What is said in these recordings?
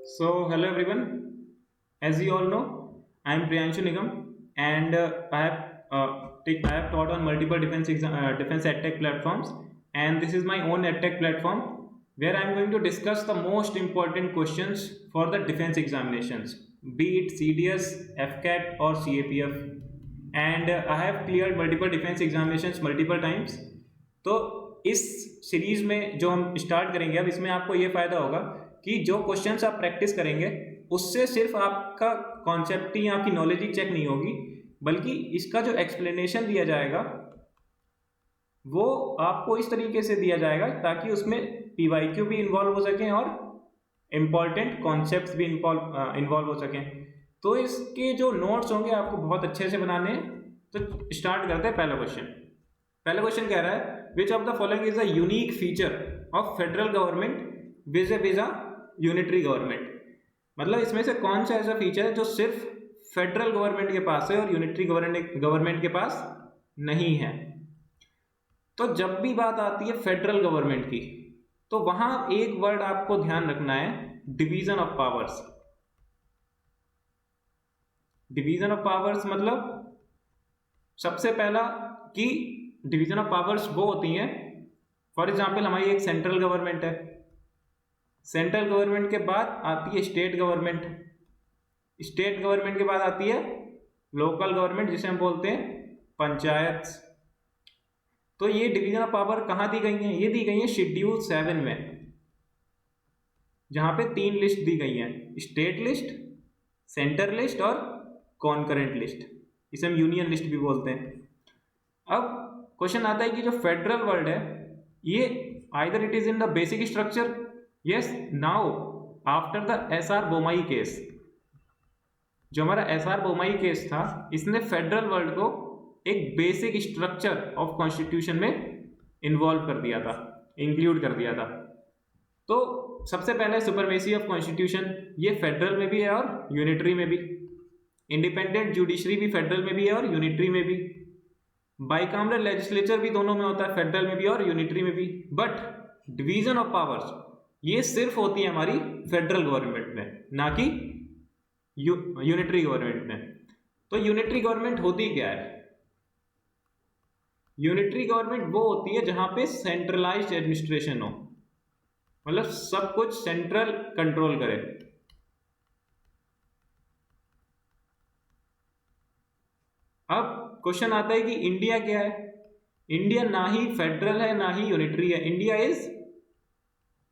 So, hello everyone. As you all know, I am Priyanshu Nigam, and I have taught on multiple defense edtech platforms, and this is my own edtech platform where I am going to discuss the most important questions for the defense examinations, be it CDS, FCAT, or CAPF. And I have cleared multiple defense examinations multiple times. तो इस series में जो हम start करेंगे अब इसमें आपको ये फायदा होगा कि जो क्वेश्चंस आप प्रैक्टिस करेंगे उससे सिर्फ आपका कॉन्सेप्ट ही आपकी नॉलेज ही चेक नहीं होगी, बल्कि इसका जो एक्सप्लेनेशन दिया जाएगा वो आपको इस तरीके से दिया जाएगा ताकि उसमें पीवाईक्यू भी इन्वॉल्व हो सकें और इम्पॉर्टेंट कॉन्सेप्ट्स भी इन्वॉल्व हो सकें। तो इसके जो नोट्स होंगे आपको बहुत अच्छे से बनाने हैं। तो स्टार्ट करते हैं। पहला क्वेश्चन कह रहा है which of the following is a unique feature of federal government vis-a-vis unitary government. मतलब इसमें से कौन सा ऐसा फीचर है जो सिर्फ फेडरल गवर्नमेंट के पास है और यूनिटरी गवर्नमेंट के पास नहीं है। तो जब भी बात आती है फेडरल गवर्नमेंट की तो वहां एक वर्ड आपको ध्यान रखना है, division of powers. Division of powers मतलब सबसे पहला कि डिवीजन ऑफ पावर्स वो होती हैं, फॉर एग्जाम्पल हमारी एक सेंट्रल गवर्नमेंट है, सेंट्रल गवर्नमेंट के बाद आती है स्टेट गवर्नमेंट, स्टेट गवर्नमेंट के बाद आती है लोकल गवर्नमेंट जिसे हम बोलते हैं पंचायत। तो ये डिवीजन ऑफ पावर कहाँ दी गई है? ये दी गई है शेड्यूल 7 में, जहां पे 3 लिस्ट दी गई हैं, स्टेट लिस्ट, सेंटर लिस्ट और कॉन्करेंट लिस्ट, इसे हम यूनियन लिस्ट भी बोलते हैं। अब क्वेश्चन आता है कि जो फेडरल वर्ड है ये either it is in the basic structure, yes, now after the SR Bommai case, जो हमारा एसआर बोमाई केस था इसने फेडरल वर्ड को एक बेसिक स्ट्रक्चर ऑफ कॉन्स्टिट्यूशन में इन्वॉल्व कर दिया था, इंक्लूड कर दिया था। तो सबसे पहले सुपरमेसी ऑफ कॉन्स्टिट्यूशन, ये फेडरल में भी है और यूनिटरी में भी। इंडिपेंडेंट जुडिशरी भी फेडरल में भी है और यूनिटरी में भी। बाइकामरल लेजिस्लेचर भी दोनों में होता है, फेडरल में भी और यूनिटरी में भी। बट डिवीजन ऑफ पावर्स ये सिर्फ होती है हमारी फेडरल गवर्नमेंट में, ना कि यूनिटरी गवर्नमेंट में। तो यूनिटरी गवर्नमेंट होती क्या है? यूनिटरी गवर्नमेंट वो होती है जहां पे सेंट्रलाइज्ड एडमिनिस्ट्रेशन हो, मतलब सब कुछ सेंट्रल कंट्रोल करे। अब क्वेश्चन आता है कि इंडिया क्या है? इंडिया ना ही फेडरल है ना ही यूनिटरी है, इंडिया इज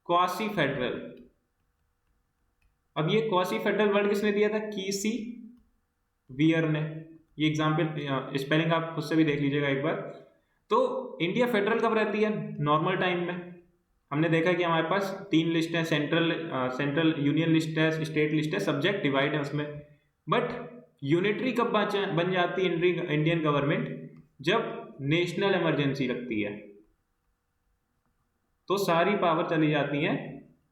क्वासी फेडरल। अब ये क्वासी फेडरल वर्ड किसने दिया था? कीसी वियर ने। ये एग्जाम्पल स्पेलिंग आप खुद से भी देख लीजिएगा एक बार। तो इंडिया फेडरल कब रहती है? नॉर्मल टाइम में। हमने देखा कि हमारे पास 3 लिस्ट है, सेंट्रल यूनियन लिस्ट है, स्टेट लिस्ट है, सब्जेक्ट डिवाइड है उसमें। बट यूनिटरी कब बन जाती है इंडियन गवर्नमेंट? जब नेशनल इमरजेंसी लगती है तो सारी पावर चली जाती है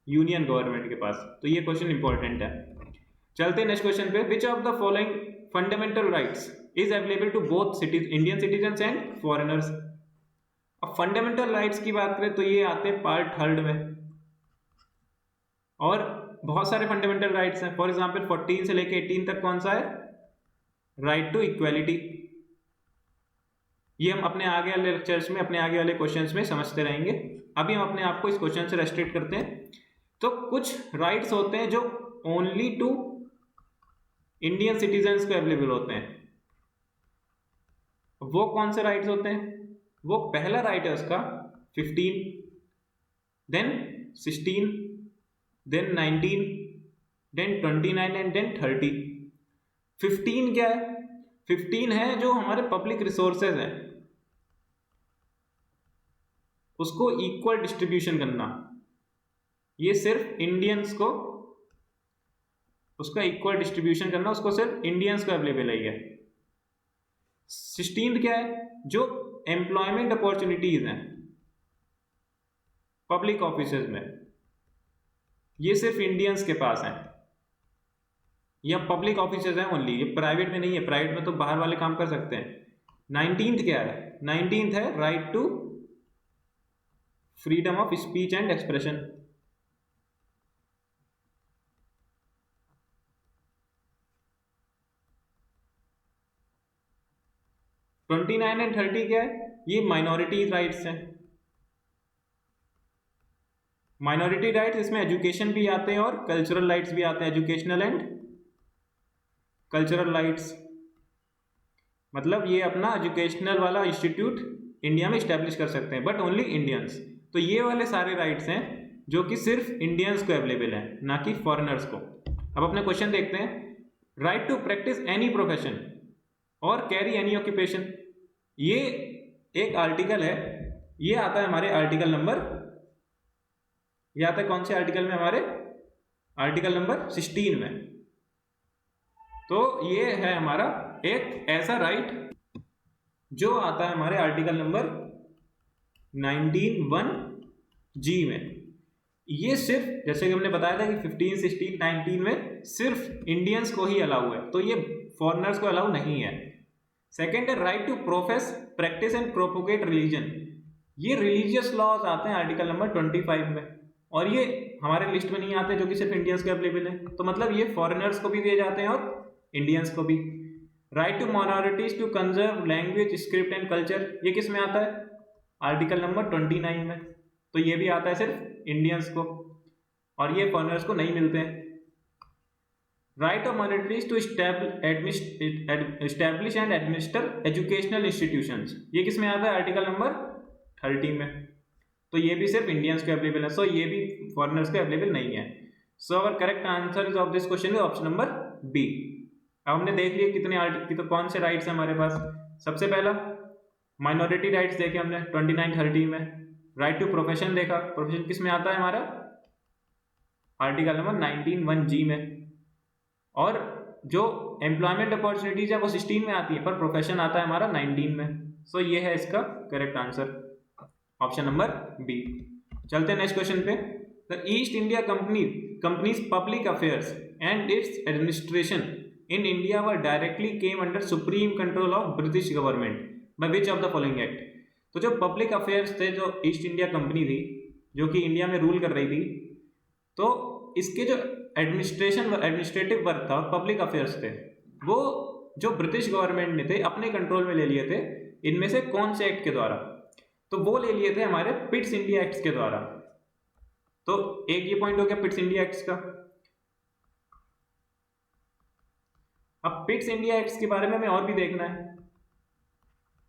यूनियन गवर्नमेंट के पास। तो ये क्वेश्चन इंपॉर्टेंट है। चलते हैं नेक्स्ट क्वेश्चन पे। Which of the following fundamental rights is available to both Indian citizen and foreigners. अब फंडामेंटल राइट्स की बात करें तो ये आते हैं पार्ट 3 में, और बहुत सारे फंडामेंटल राइट्स हैं। फॉर एग्जाम्पल 14 से लेके 18 तक कौन सा है? Right to equality. ये हम अपने आगे वाले लेक्चर्स में, अपने आगे वाले क्वेश्चंस में समझते रहेंगे। अभी हम अपने आप को इस क्वेश्चन से रेस्ट्रिक्ट करते हैं। तो कुछ राइट्स होते हैं जो ओनली टू इंडियन सिटीजन्स को अवेलेबल होते हैं। वो कौन से राइट्स होते हैं? वो पहला राइट है उसका 15, then 16, then 19, then 29 and then 30। 15 क्या है? 15 है जो हमारे पब्लिक रिसोर्सेज हैं उसको इक्वल डिस्ट्रीब्यूशन करना। ये सिर्फ इंडियंस को उसका इक्वल डिस्ट्रीब्यूशन करना, उसको सिर्फ इंडियंस को अवेलेबल है। 16 क्या है? जो एम्प्लॉयमेंट अपॉर्चुनिटीज हैं पब्लिक ऑफिसेज में, ये सिर्फ इंडियंस के पास हैं। या पब्लिक ऑफिसेज हैं ओनली, ये प्राइवेट में नहीं है। प्राइवेट में तो बाहर वाले काम कर सकते हैं। 19th क्या है? 19th है right to freedom of speech and expression. 29 and 30 क्या है, ये माइनॉरिटी राइट्स हैं। माइनॉरिटी राइट्स, इसमें एजुकेशन भी आते हैं और कल्चरल राइट्स भी आते हैं, एजुकेशनल एंड कल्चरल राइट्स। मतलब ये अपना एजुकेशनल वाला इंस्टीट्यूट इंडिया में इस्टेब्लिश कर सकते हैं, बट ओनली इंडियंस। तो ये वाले सारे राइट्स हैं जो कि सिर्फ इंडियंस को अवेलेबल हैं, ना कि फॉरेनर्स को। अब अपने क्वेश्चन देखते हैं। Right to practice any profession और कैरी एनी ऑक्यूपेशन, ये एक आर्टिकल है, ये आता है हमारे आर्टिकल नंबर, ये आता है कौन से आर्टिकल में, हमारे आर्टिकल नंबर 16 में। तो ये है हमारा एक ऐसा राइट जो आता है हमारे आर्टिकल नंबर 19(1)(g) में। ये सिर्फ, जैसे कि हमने बताया था कि 15, 16, 19 में सिर्फ इंडियंस को ही अलाउ है, तो ये फॉरेनर्स को अलाउ नहीं है। सेकेंड है right to profess, practice and propagate religion. ये रिलीजियस लॉज आते हैं आर्टिकल नंबर 25 में, और ये हमारे लिस्ट में नहीं आते जो कि सिर्फ इंडियंस के अवेलेबल है। तो मतलब ये फॉरेनर्स को भी दिए जाते हैं और इंडियंस को भी। Right to minorities to conserve language, script and culture, ये किस में आता है, आर्टिकल नंबर 29 में। तो ये भी आता है सिर्फ इंडियंस को, और ये फॉरेनर्स को नहीं मिलते हैं। Right of minorities to establish and administer educational institutions, ये किस में आता है, आर्टिकल नंबर 30 में। तो ये भी सिर्फ इंडियंस को अवेलेबल है, सो ये भी फॉरेनर्स को अवेलेबल नहीं है। So our correct answer is of this question is option number B. अब हमने देख लिया कितने कौन से राइट्स हैं हमारे पास। सबसे पहला माइनॉरिटी राइट्स देखे हमने 29, 30 में। राइट टू प्रोफेशन देखा, प्रोफेशन किस में आता है हमारा, आर्टिकल नंबर 19(1)(g) में। और जो एम्प्लॉयमेंट अपॉर्चुनिटीज है वो 16 में आती है, पर प्रोफेशन आता है हमारा 19 में। सो ये है इसका correct answer, option number B. चलते हैं नेक्स्ट क्वेश्चन पे। The East India company's public affairs and its administration in India were directly came under supreme control of British government by which of the following act. तो जो public affairs थे, जो east India company थी जो कि India में rule कर रही थी, तो इसके जो एडमिनिस्ट्रेटिव वर्क था, पब्लिक अफेयर्स थे, वो जो ब्रिटिश गवर्नमेंट ने थे अपने कंट्रोल में ले लिए थे। इनमें से कौन से एक्ट के द्वारा, तो वो ले लिए थे हमारे पिट्स इंडिया एक्ट्स के द्वारा। तो एक ये पॉइंट हो गया पिट्स इंडिया एक्ट्स का। अब पिट्स इंडिया एक्ट्स के बारे में हमें और भी देखना है।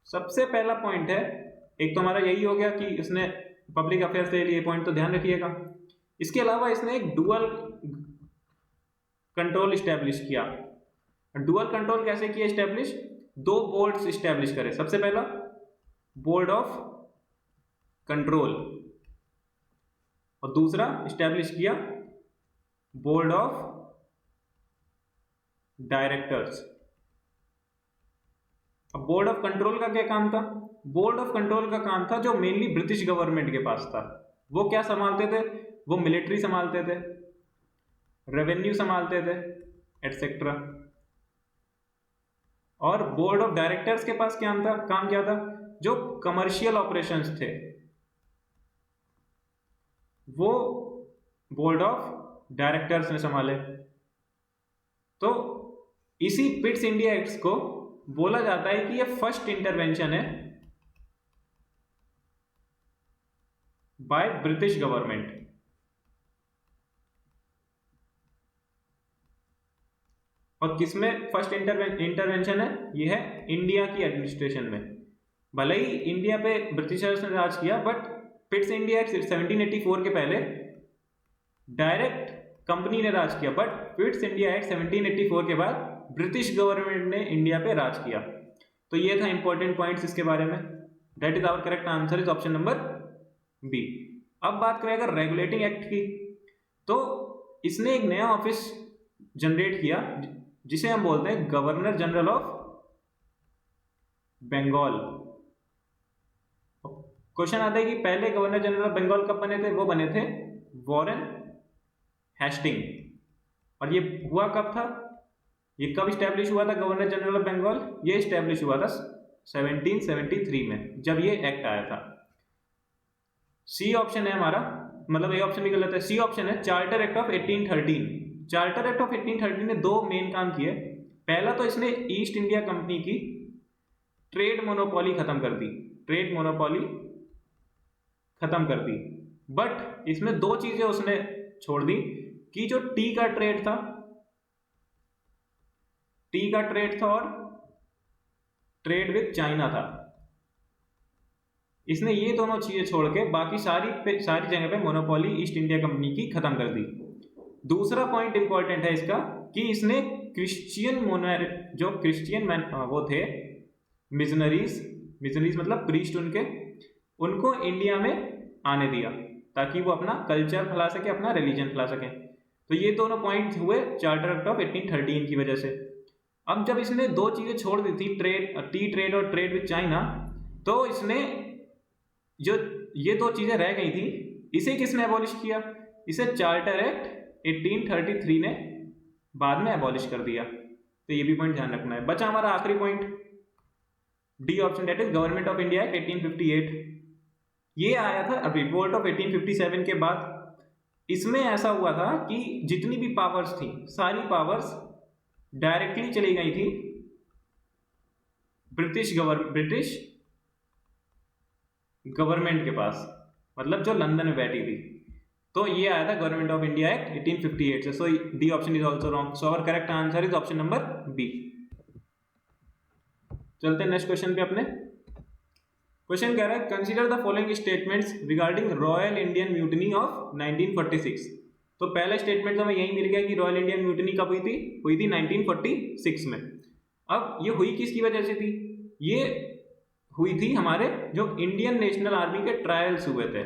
सबसे पहला पॉइंट है, एक तो हमारा यही हो गया कि इसने पब्लिक अफेयर्स ले लिए, पॉइंट तो ध्यान रखिएगा। इसके अलावा इसने एक डुअल कंट्रोल इस्टेब्लिश किया। डुअल कंट्रोल कैसे किया इस्टेब्लिश, 2 बोर्ड्स इस्टेब्लिश करे। सबसे पहला बोर्ड ऑफ कंट्रोल, और दूसरा इस्टेब्लिश किया बोर्ड ऑफ डायरेक्टर्स। अब बोर्ड ऑफ कंट्रोल का क्या काम था, बोर्ड ऑफ कंट्रोल का काम था जो मेनली ब्रिटिश गवर्नमेंट के पास था। वो क्या संभालते थे, वो मिलिट्री संभालते थे, रेवेन्यू संभालते थे, एटसेट्रा। और बोर्ड ऑफ डायरेक्टर्स के पास क्या था, काम क्या था, जो कमर्शियल ऑपरेशंस थे वो बोर्ड ऑफ डायरेक्टर्स ने संभाले। तो इसी पिट्स इंडिया एक्ट्स को बोला जाता है कि ये फर्स्ट इंटरवेंशन है बाय ब्रिटिश गवर्नमेंट। और किसमें फर्स्ट इंटरवेंशन है, ये है इंडिया की एडमिनिस्ट्रेशन में। भले ही इंडिया पे ब्रिटिशर्स ने राज किया, बट पिट्स इंडिया एक्ट 1784 के पहले डायरेक्ट कंपनी ने राज किया, बट पिट्स इंडिया एक्ट 1784 के बाद ब्रिटिश गवर्नमेंट ने इंडिया पे राज किया। तो ये था इंपॉर्टेंट पॉइंट्स इसके बारे में। That is our correct answer is option number B. अब बात करें अगर रेगुलेटिंग एक्ट की, तो इसने एक नया ऑफिस जनरेट किया जिसे हम बोलते हैं governor general of Bengal. Question आता है कि पहले गवर्नर जनरल ऑफ बंगाल कब बने थे, वो बने थे वॉरेन हेस्टिंग। और ये हुआ कब था, ये कब स्टैब्लिश हुआ था गवर्नर जनरल ऑफ बंगाल, ये स्टैब्लिश हुआ था 1773 में, जब ये एक्ट आया था। सी ऑप्शन है हमारा, मतलब ए ऑप्शन भी गलत है, सी ऑप्शन है charter act of 1813। Charter act of 1813 ने 2 मेन काम किए। पहला तो इसने ईस्ट इंडिया कंपनी की ट्रेड मोनोपोली खत्म कर दी, ट्रेड मोनोपोली खत्म कर दी। बट इसमें दो चीजें उसने छोड़ दी कि जो टी का ट्रेड था, टी का ट्रेड था और ट्रेड विद चाइना था, इसने ये दोनों चीजें छोड़ के बाकी सारी जगह पे मोनोपोली ईस्ट इंडिया कंपनी की खत्म कर दी। दूसरा पॉइंट इंपॉर्टेंट है इसका कि इसने जो क्रिश्चियन मैन वो थे मिशनरीज मतलब प्रीस्ट उनको इंडिया में आने दिया ताकि वो अपना कल्चर फैला सके, अपना रिलीजन फैला सके। तो ये दोनों पॉइंट हुए चार्टर एक्ट ऑफ 1813 की वजह से। अब जब इसने दो चीजें छोड़ दी थी, टी ट्रेड और ट्रेड विद चाइना, तो इसने जो ये दो चीजें रह गई थी इसे किसने एबॉलिश किया? इसे चार्टर एक्ट 1833 ने बाद में एबॉलिश कर दिया। तो ये भी पॉइंट ध्यान रखना है। बचा हमारा आखिरी point D option, that is government of India act 1858। ये आया था रिवोल्ट ऑफ 1857 के बाद। इसमें ऐसा हुआ था कि जितनी भी पावर्स थी सारी पावर्स डायरेक्टली चली गई थी ब्रिटिश गवर्नमेंट के पास, मतलब जो लंदन में बैठी थी। तो ये आया था गवर्नमेंट ऑफ इंडिया एक्ट 1858 से। So D option is also wrong. So our correct answer is option number B. चलते हैं नेक्स्ट क्वेश्चन पे अपने। क्वेश्चन कह रहा है consider the following statements regarding royal Indian mutiny of 1946। तो पहला स्टेटमेंट तो हमें यही मिल गया कि रॉयल इंडियन म्यूटिनी कब हुई थी 1946 में। अब ये हुई किसकी वजह से थी? ये हुई थी हमारे जो इंडियन नेशनल आर्मी के ट्रायल्स हुए थे।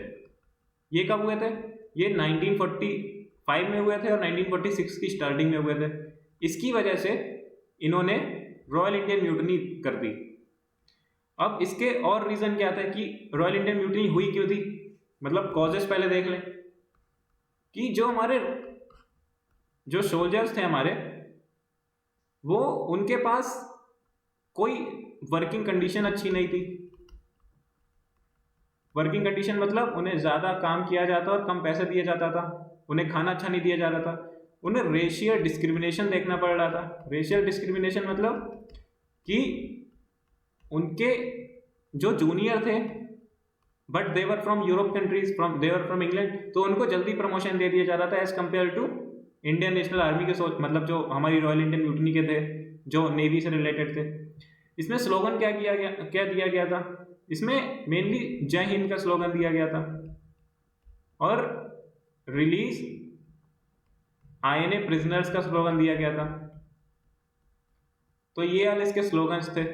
ये कब हुए थे? ये 1945 में हुए थे और 1946 की स्टार्टिंग में हुए थे। इसकी वजह से इन्होंने रॉयल इंडियन म्यूटिनी कर दी। अब इसके और रीजन क्या था कि रॉयल इंडियन म्यूटिनी हुई क्यों थी, मतलब कॉजेस पहले देख लें कि जो हमारे जो सोल्जर्स थे हमारे, वो उनके पास कोई वर्किंग कंडीशन अच्छी नहीं थी। वर्किंग कंडीशन मतलब उन्हें ज्यादा काम किया जाता और कम पैसे दिया जाता था, उन्हें खाना अच्छा नहीं दिया जा रहा था, उन्हें रेशियल डिस्क्रिमिनेशन देखना पड़ रहा था। रेशियल डिस्क्रिमिनेशन मतलब कि उनके जो जूनियर थे but they were from Europe countries, they were from England, तो उनको जल्दी प्रमोशन दे दिया जा रहा था as compare to Indian National Army के, मतलब जो हमारी रॉयल इंडियन म्यूटिनी के थे, जो नेवी से रिलेटेड थे। इसमें स्लोगन क्या दिया गया था? इसमें मेनली जय हिंद का स्लोगन दिया गया था और रिलीज आईएनए प्रिजनर्स का स्लोगन दिया गया था। तो ये वाले इसके स्लोगन्स थे।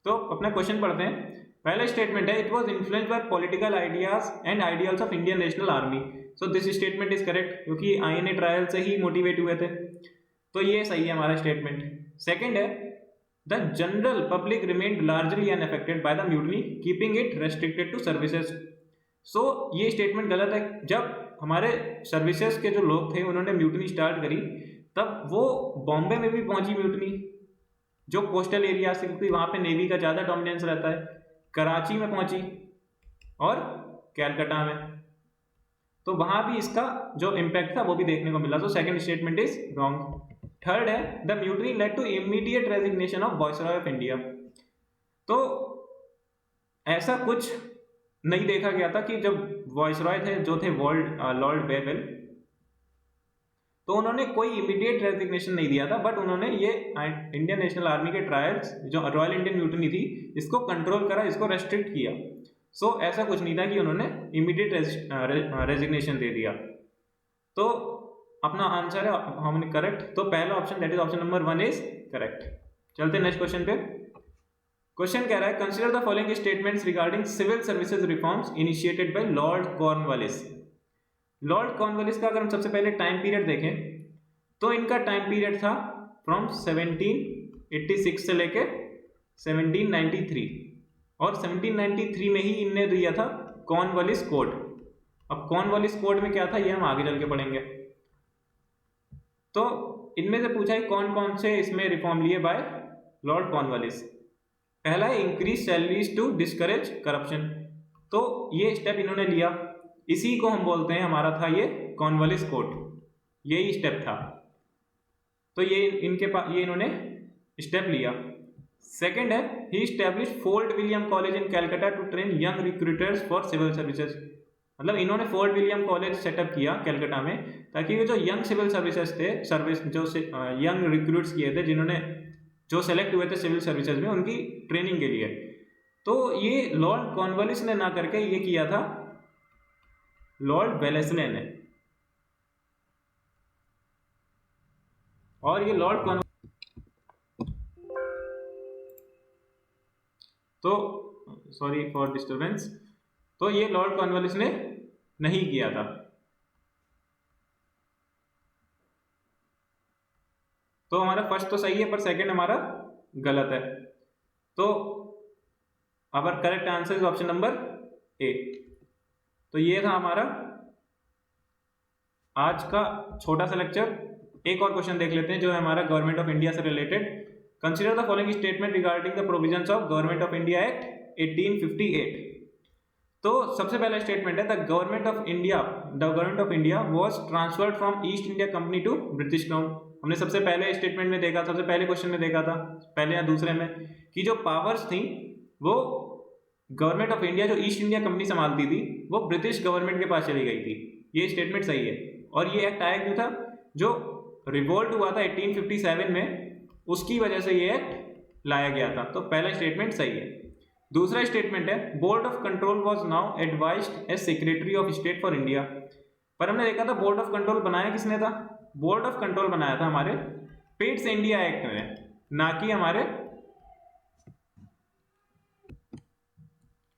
तो अपना क्वेश्चन पढ़ते हैं। पहला स्टेटमेंट है, it was influenced by political ideas and ideals of Indian National army. So this statement is correct, क्योंकि आईएनए ट्रायल से ही मोटिवेट हुए थे। तो ये सही है हमारा स्टेटमेंट। सेकंड है, the general public remained largely unaffected by the mutiny, keeping it restricted to services. So ये स्टेटमेंट गलत है। जब हमारे सर्विसेज के जो लोग थे उन्होंने म्यूटिनी स्टार्ट करी, तब वो बॉम्बे में भी पहुंची म्यूटिनी, जो कोस्टल एरिया से, क्योंकि वहां पे नेवी का ज्यादा डोमिनेंस रहता है, कराची में पहुंची और कैलकाटा में। तो वहां भी इसका जो इम्पैक्ट था वो भी देखने को मिला। तो second statement is wrong. Third है, the mutiny led to immediate resignation of viceroy of India. तो ऐसा कुछ नहीं देखा गया था कि जब वायसरॉय थे जो थे लॉर्ड बेवेल, तो उन्होंने कोई इमीडिएट रेजिग्नेशन नहीं दिया था, बट उन्होंने ये इंडियन नेशनल आर्मी के ट्रायल्स, जो रॉयल इंडियन म्यूटिनी थी, इसको कंट्रोल करा, इसको रेस्ट्रिक्ट किया। सो ऐसा कुछ नहीं था कि उन्होंने इमीडिएट रेजिग्नेशन दे दिया। तो अपना आंसर है हमने करेक्ट। तो पहला option, that is option number 1 is correct. चलते हैं नेक्स्ट क्वेश्चन पे। क्वेश्चन कह रहा है, consider the following statements regarding civil services reforms initiated by Lord Cornwallis. Lord Cornwallis का अगर हम सबसे पहले टाइम पीरियड देखें तो इनका टाइम पीरियड था फ्रॉम 1786 से लेके 1793, और 1793 में ही इनने दिया था कॉर्नवालिस कोड। अब कॉर्नवालिस कोड में क्या था ये हम आगे चल के पढ़ेंगे। तो इनमें से पूछा है कौन कौन से इसमें रिफॉर्म लिए बाय लॉर्ड कॉर्नवालिस। पहला है increase salaries to discourage corruption. तो ये स्टेप इन्होंने लिया, इसी को हम बोलते हैं, हमारा था ये कॉर्नवालिस कोड, यही स्टेप था। तो ये इनके पास ये इन्होंने स्टेप लिया। सेकंड है he establish Fort William college in Calcutta to train young recruiters for civil services. मतलब इन्होंने फोर्ट विलियम कॉलेज सेटअप किया कैलकाटा में ताकि ये जो यंग सिविल सर्विसेज थे, सर्विस जो यंग रिक्रूट्स किए थे, जिन्होंने जो सेलेक्ट हुए थे सिविल सर्विसेज में, उनकी ट्रेनिंग के लिए। तो ये लॉर्ड कॉर्नवालिस ने ना करके ये किया था लॉर्ड वेलेस्ले ने। और ये लॉर्ड कॉर्नवालिस तो सॉरी फॉर डिस्टर्बेंस, तो ये लॉर्ड कॉर्नवालिस ने नहीं किया था। तो हमारा फर्स्ट तो सही है पर सेकंड हमारा गलत है। तो our correct answer is option number A. तो ये था हमारा आज का छोटा सा लेक्चर। एक और क्वेश्चन देख लेते हैं जो है हमारा गवर्नमेंट ऑफ इंडिया से related. Consider the following statement regarding the provisions of government of India act 1858। तो सबसे पहला स्टेटमेंट है the government of India was transferred from East India company to British crown. हमने सबसे पहले स्टेटमेंट में देखा, सबसे पहले क्वेश्चन में देखा था, पहले या दूसरे में, कि जो पावर्स थी वो गवर्नमेंट ऑफ इंडिया जो ईस्ट इंडिया कंपनी संभालती थी वो ब्रिटिश गवर्नमेंट के पास चली गई थी। ये स्टेटमेंट सही है। और ये एक्ट आया क्यों था? जो रिवोल्ट हुआ था 1857 में, उसकी वजह से ये एक्ट लाया गया था। तो पहला स्टेटमेंट सही है। दूसरा स्टेटमेंट है board of control was now advised as secretary of state for India. पर हमने देखा था बोर्ड ऑफ कंट्रोल बनाया किसने था? बोर्ड ऑफ कंट्रोल बनाया था हमारे पिट्स इंडिया एक्ट में, ना कि हमारे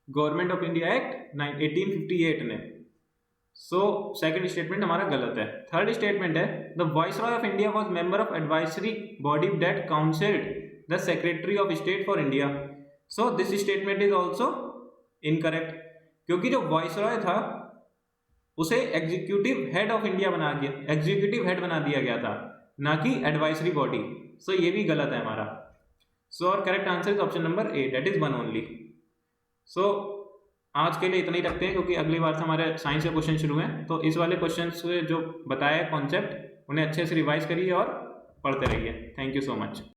गवर्नमेंट ऑफ इंडिया एक्ट 1858 ने। सो सेकंड स्टेटमेंट हमारा गलत है। थर्ड स्टेटमेंट है the viceroy of India was member of advisory body that counselled the secretary of state for India. So this statement is also incorrect, क्योंकि जो viceroy था उसे executive head of India बना दिया गया था, ना कि एडवाइजरी बॉडी। सो ये भी गलत है हमारा। सो और correct answer is option number A, that is one only. So आज के लिए इतना ही रखते हैं, क्योंकि अगली बार से हमारे साइंस के क्वेश्चन शुरू हैं। तो इस वाले क्वेश्चन से जो बताया कॉन्सेप्ट उन्हें अच्छे से रिवाइज करिए और पढ़ते रहिए। Thank you so much.